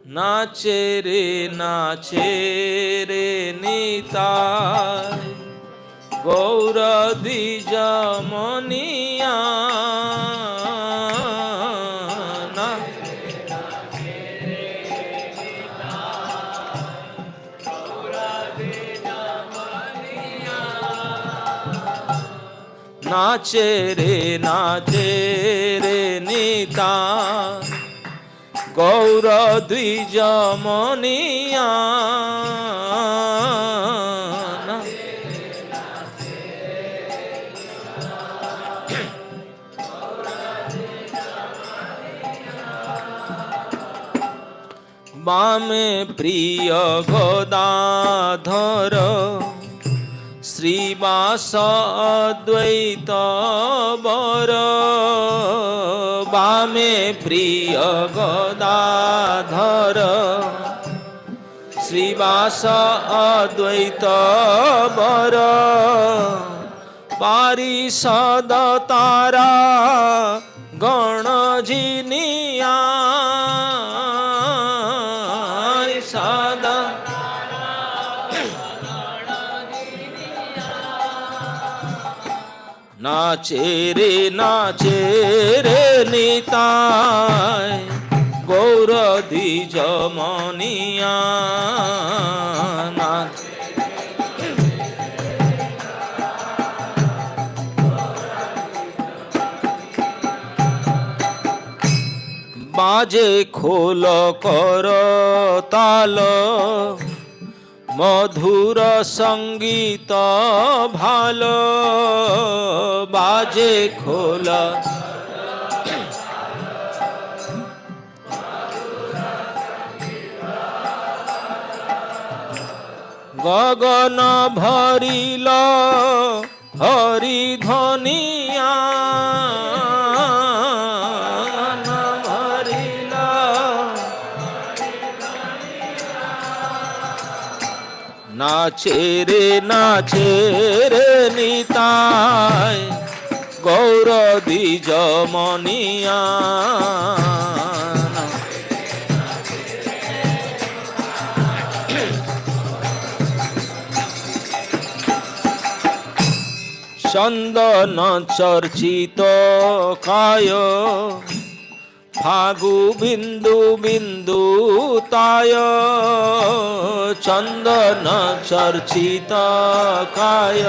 নাচে রে নিতাই গৌর দ্বিজ মনিয়া নাচে রে নিতাই গৌর দ্বিজ মনিয়া বামে প্রিয় গদাধর শ্রীবাস অদ্বৈত বর বামে প্রিয় গদাধর শ্রীবাস অদ্বৈত বর পারিষদ তারা গণ জিনিয়া নাচে রে নিতাই গৌর দ্বিজ মনিয়া বাজে খোল কর তাল মধুর সঙ্গীত ভালো বাজে খোল গগন ভরিল হরি ধ্বনিয়া নাচে রে নিতাই গৌর দ্বিজ মনিয়া চন্দন চর্চিত কায় ফাগু বিন্দু বিন্দু তায় চন্দন চর্চিত কায়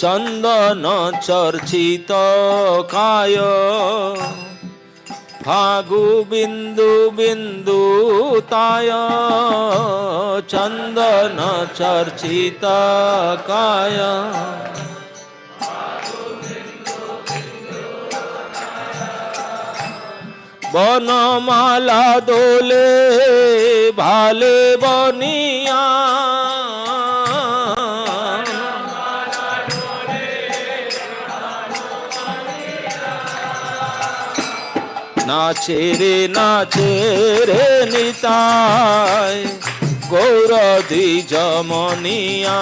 চন্দন চর্চিত কায় ফাগু বিন্দু বিন্দু তায় চন্দন চর্চিত কায় বনমালা দোলে ভালে বনিয়া নাচে রে নিতাই গৌর দ্বিজ মনিয়া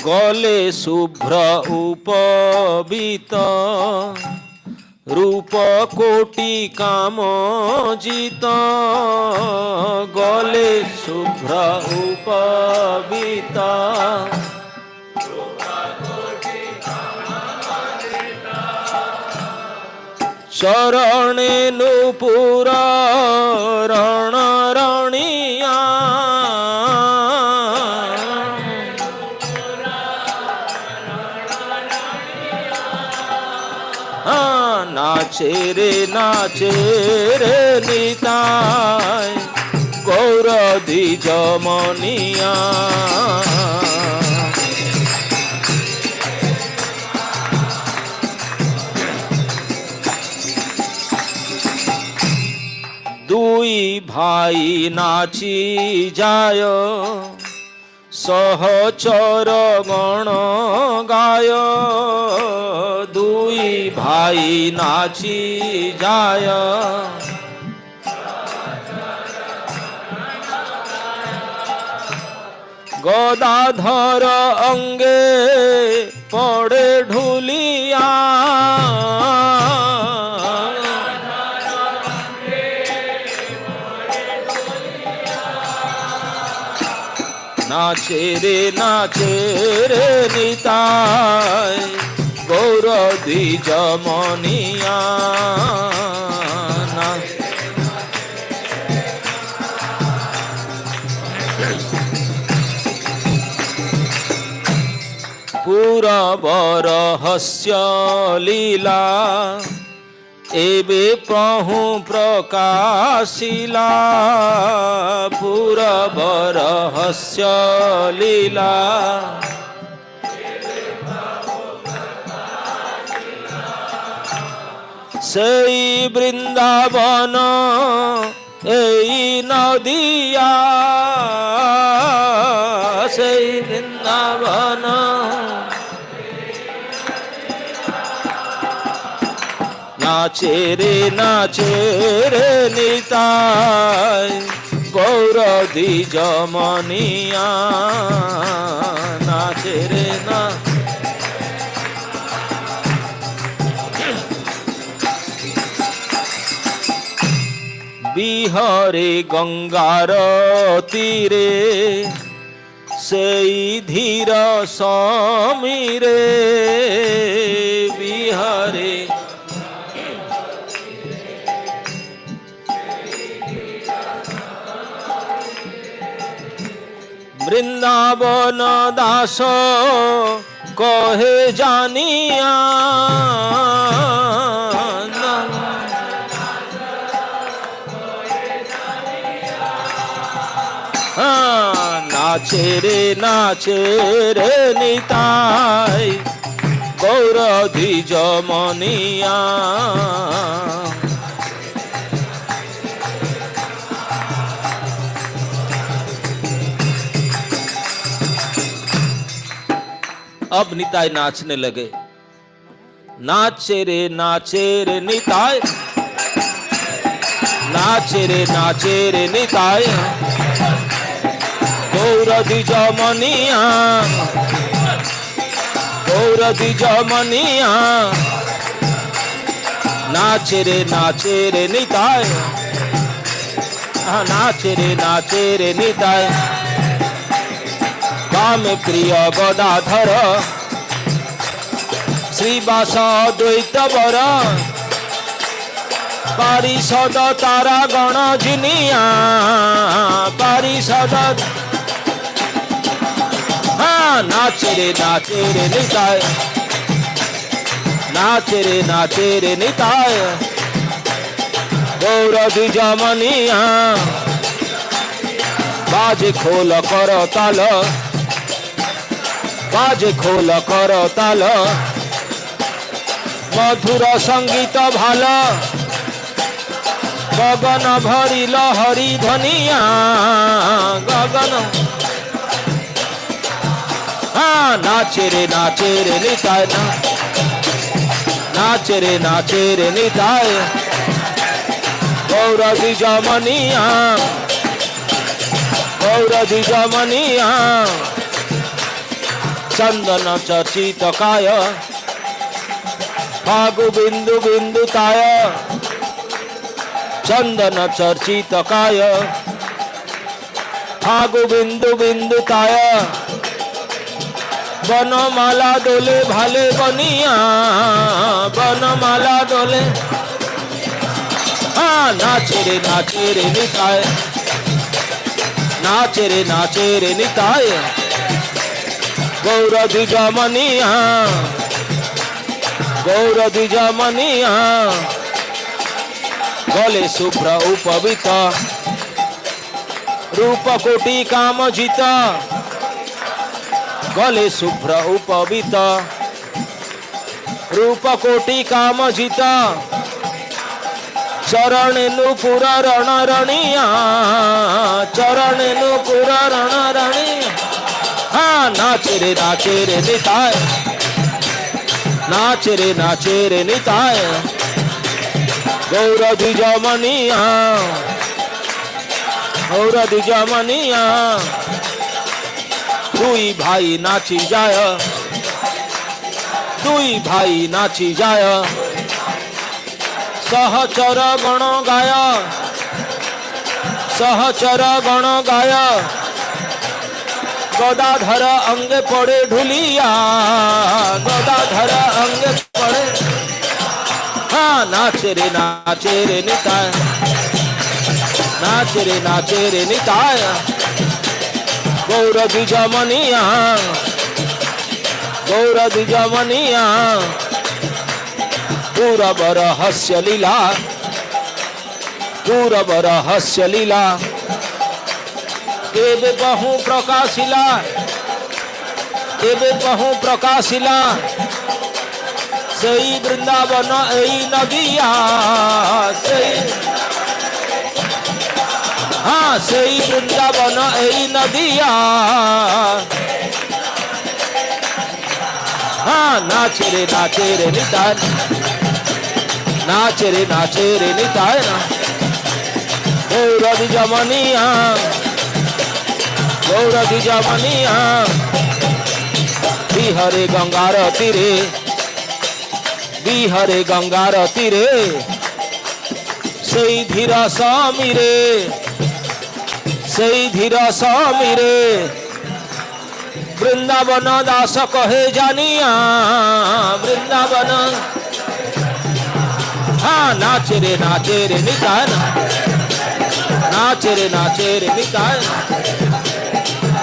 গলে শুভ্র উপবিত রূপ কোটি কাম জিত গলে শুভ্র উপবিত চরণে নূপুর রণ রণিয়া নাচে রে নিতাই গৌর দ্বিজ মনিয়া দুই ভাই নাচি যায় সহচর গণ গায় দুই ভাই নাচি যায় গদাধর অঙ্গে পড়ে ঢুলিয়া, নাচে রে নিতাই গৌর দ্বিজ মনিয়া। পুরব রহস্য লীলা এবে প্রহু প্রকাশিলা, পুরব রহস্য লীলা সেই বৃন্দাবন এই নদিয়া, সেই বৃন্দাবন নাচে রে নিতাই গৌর দ্বিজ মনিয়া, নাচে রে না। বিহরে গঙ্গার তীরে সেই ধীর সমীরে, বিহরে বৃন্দাবন দাস কহে জানিয়া, নাচে রে নিতাই গৌর দ্বিজ মনিয়া। अब निताई नाचने लगे, नाचे रे निताई, नाचे रे निताई गौर द्विज मनिया, गौर द्विज मनिया। नाचे रे निताई, नाचे रे निताई काम प्रिय गदाधर श्रीवास द्वैत वर, पारिषद तारा गण जिनिया, पारिषद नाचे रे निताय, नाचे रे निताय गौर द्विज मनिया। बाजे खोल कर ताल, बाजे खोल कर ताल मधुर संगीत भाल, गगन भरी लहरी धनिया, गगन नाचे रे निताय, नाचे रे निताय गौर द्विज मनिया, गौर द्विज मनिया। चंदन चर्चित काय फागु बिंदु बिंदुताय, चंदन चर्चित काय फागु बिंदु बिंदुताय बनमाला डोले भाले बनिया, बनमाला डोले नाचे रे निताय, नाचे रे निताय गौर द्विज मनिया, गौर द्विज मनिया। गले शुभ्र उपवित रूप कोटि काम जित, गले शुभ्र उपवित रूप कोटि काम जित, चरण नुपुर रण रणिया, चरण नुपुर रण रणिया। नाचे रे निताय, नाचे रे निताय गौर द्विज मनिया, गौर द्विज मनिया। दुई भाई नाची जाय दुई भाई नाची जाय सहचर गण गाय सहचर गण गाय गदाधर अंगे पड़े ढुलिया गदाधर अंगे पड़े हाँ नाचे रे निताय नाचे रे निताय गौर द्विजमनिया गौर द्विजमनिया पूरब रहस्य लीला पूरब रहस्य लीला एबे बहु प्रकाशिला एबे बहु प्रकाशिला सेई वृंदावन एई नदिया सेई हाँ सेई वृंदावन एई नदिया हाँ नाचे रे निताय नाचे रे निताय गौर द्विजमनिया गौर द्विजमनिया बिहरे गंगार तीरे बिहरे गंगार तीरे सेई धीर समीरे सेई धीर समीरे वृंदावन दास कहे जानिया वृंदावन हाँ नाचे रे निताय नाचे रे निताय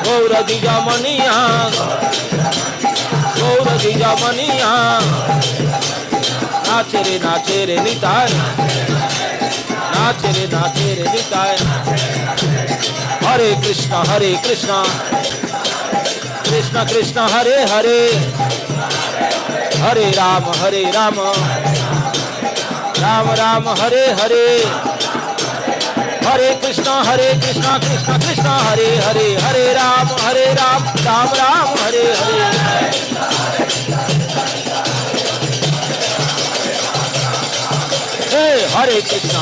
गौर द्विजमनिया गौर द्विजमनिया नाचे रे निताय नाचे रे निताय हरे कृष्ण कृष्ण कृष्ण हरे हरे हरे राम राम राम हरे हरे हरे कृष्ण कृष्ण कृष्ण हरे हरे हरे राम राम राम हरे हरे हरे कृष्ण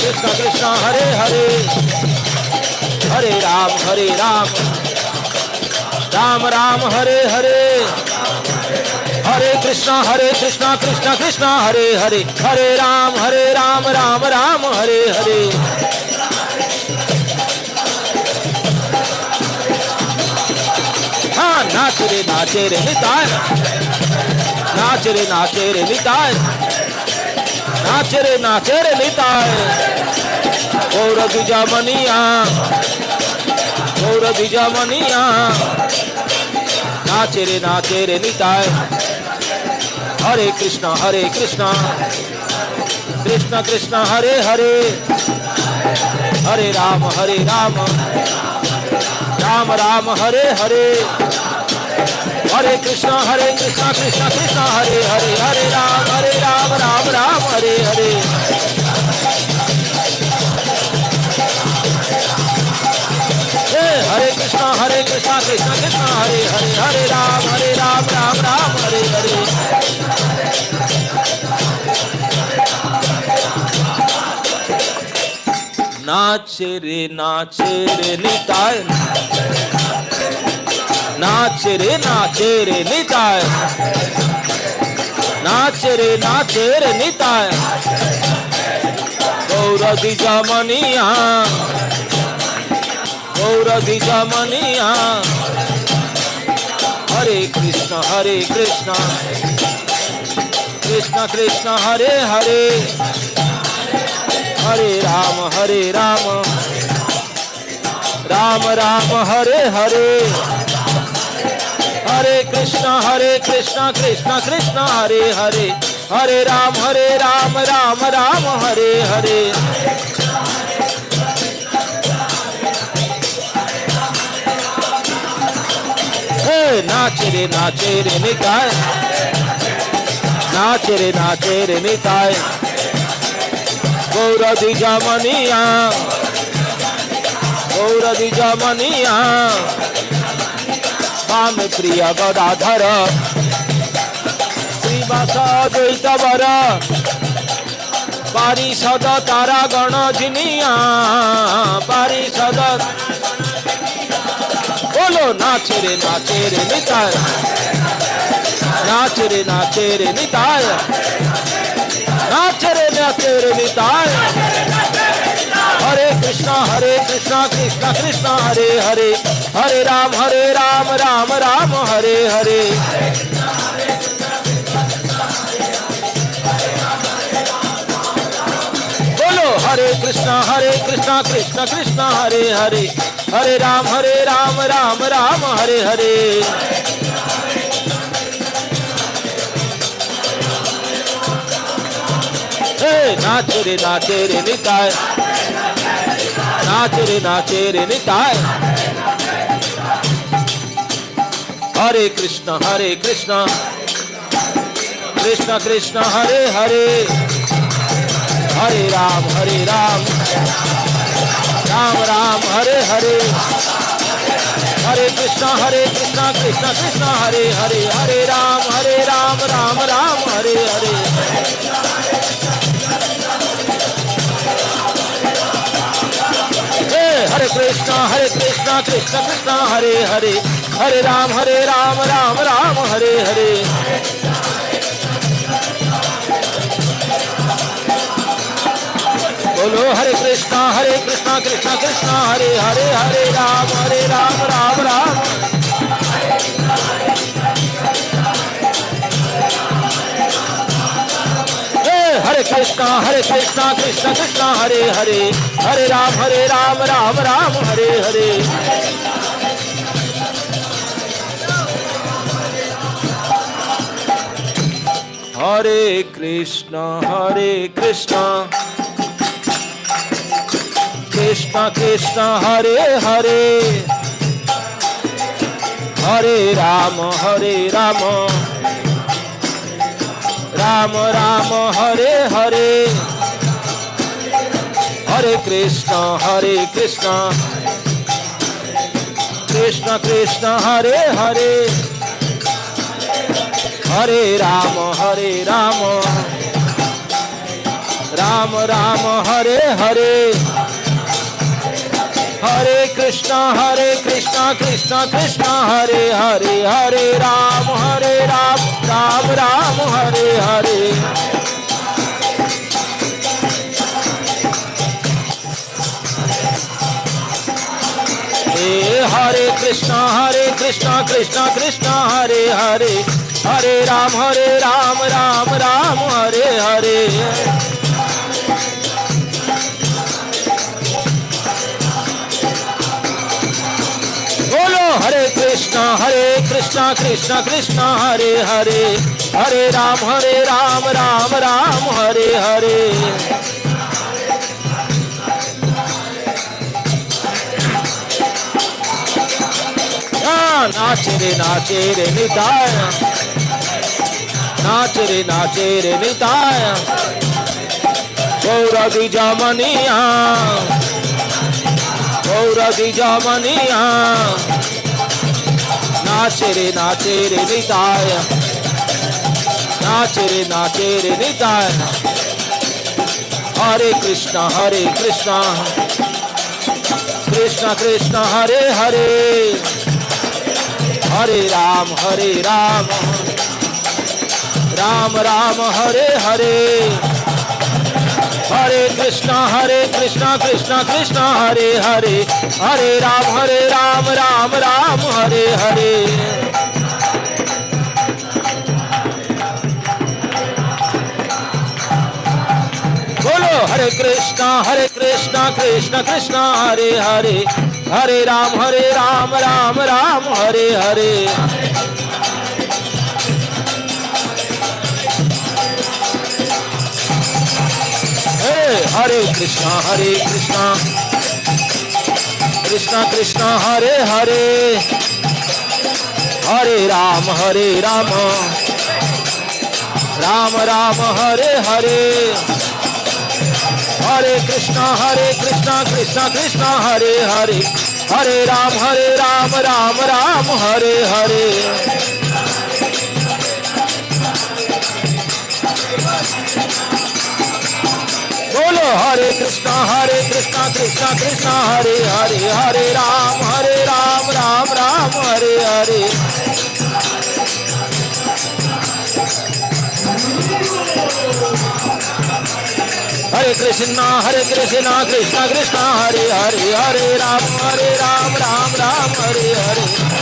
कृष्ण कृष्ण हरे हरे हरे राम राम राम हरे हरे हरे कृष्ण कृष्ण कृष्ण हरे हरे हरे राम राम राम हरे हरे हाँ नाचे रे निताय नाचे रे निताय नाचे रे निताय गौर द्विजमनिया गौर द्विजमनिया नाचे रे निताय हरे कृष्ण कृष्ण कृष्ण हरे हरे हरे राम राम राम हरे हरे हरे कृष्ण कृष्ण कृष्ण हरे हरे हरे राम राम राम हरे हरे हरे कृष्ण कृष्ण कृष्ण हरे हरे हरे राम राम राम हरे हरे नाचे रे निताय नाचे रे निताय नाचे रे निताय गौर द्विजमनिया गौर द्विजमनिया हरे कृष्ण कृष्ण कृष्ण हरे हरे हरे राम राम राम हरे हरे हरे कृष्ण कृष्ण कृष्ण हरे हरे हरे राम राम राम हरे हरे नाचे रे निताय नाचे रे निताय गौर द्विजमनिया स्वामी प्रिय गदाधर श्रीवास द्वैत वर पारिषद तारा गण जिनिया पारिषद बोलो नाच रे निताय, नाच रे निताय, नाच रे निताय। हरे कृष्णा कृष्णा कृष्णा हरे हरे, हरे राम राम राम हरे हरे। बोलो हरे कृष्णा कृष्णा कृष्णा हरे हरे, हरे राम राम राम हरे हरे। नाच रे निताय, नाच रे निताय। हरे कृष्णा कृष्णा कृष्णा हरे हरे, हरे राम राम राम हरे हरे। हरे कृष्णा कृष्णा कृष्णा हरे हरे, हरे राम राम राम हरे हरे। हरे कृष्णा कृष्णा कृष्णा हरे हरे, हरे राम राम राम हरे हरे। बोलो हरे कृष्णा कृष्णा कृष्णा हरे हरे, हरे राम राम राम। हरे कृष्णा कृष्णा कृष्णा हरे हरे, हरे राम राम राम हरे हरे। हरे कृष्णा कृष्णा कृष्णा हरे हरे, हरे राम राम राम हरे हरे। हरे कृष्णा कृष्णा कृष्णा हरे हरे, हरे राम राम राम हरे हरे। हरे कृष्णा कृष्णा कृष्णा हरे हरे, हरे राम राम राम हरे हरे। हरे कृष्णा कृष्णा कृष्णा हरे हरे, हरे राम राम राम हरे हरे। बोलो हरे कृष्णा कृष्णा कृष्णा हरे हरे, हरे राम राम राम हरे हरे। नाच रे निताय, नाच रे निताय। गौरगी जमनिया, गौरगी जमनिया। नाच रे निताय, नाच रे निताय। हरे कृष्णा कृष्णा कृष्णा हरे हरे, हरे राम राम राम हरे हरे। हरे कृष्णा कृष्णा कृष्णा हरे हरे, हरे राम राम राम हरे हरे। बोलो हरे कृष्णा कृष्णा कृष्णा हरे हरे, हरे राम राम राम हरे हरे। हरे कृष्णा कृष्णा कृष्णा हरे हरे, हरे राम राम राम हरे हरे। हरे कृष्णा कृष्णा कृष्णा हरे हरे, हरे राम राम राम हरे हरे। बोलो हरे कृष्णा कृष्णा कृष्णा कृष्णा हरे हरे हरे राम राम राम हरे हरे हरे कृष्णा कृष्णा कृष्णा हरे हरे हरे राम राम राम हरे हरे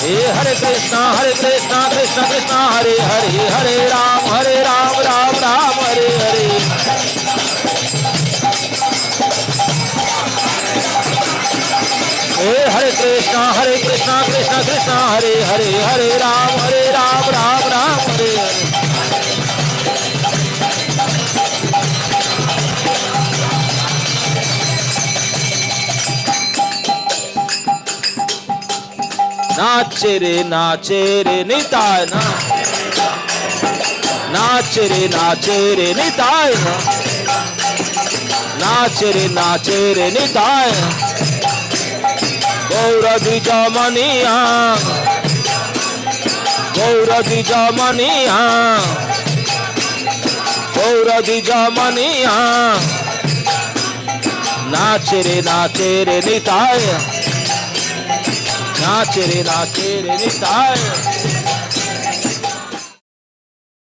हरे कृष्णा कृष्णा कृष्णा हरे हरे हरे राम राम राम हरे हरे हरे कृष्णा कृष्णा हरे हरे हरे राम राम राम हरे हरे नाचे रे निताय ना नाचे रे निताय ना नाचे रे निताय गौरधी जमनिया गौरधी जमनिया गौरधी जमनिया नाचे रे निताय नाचे रे निताय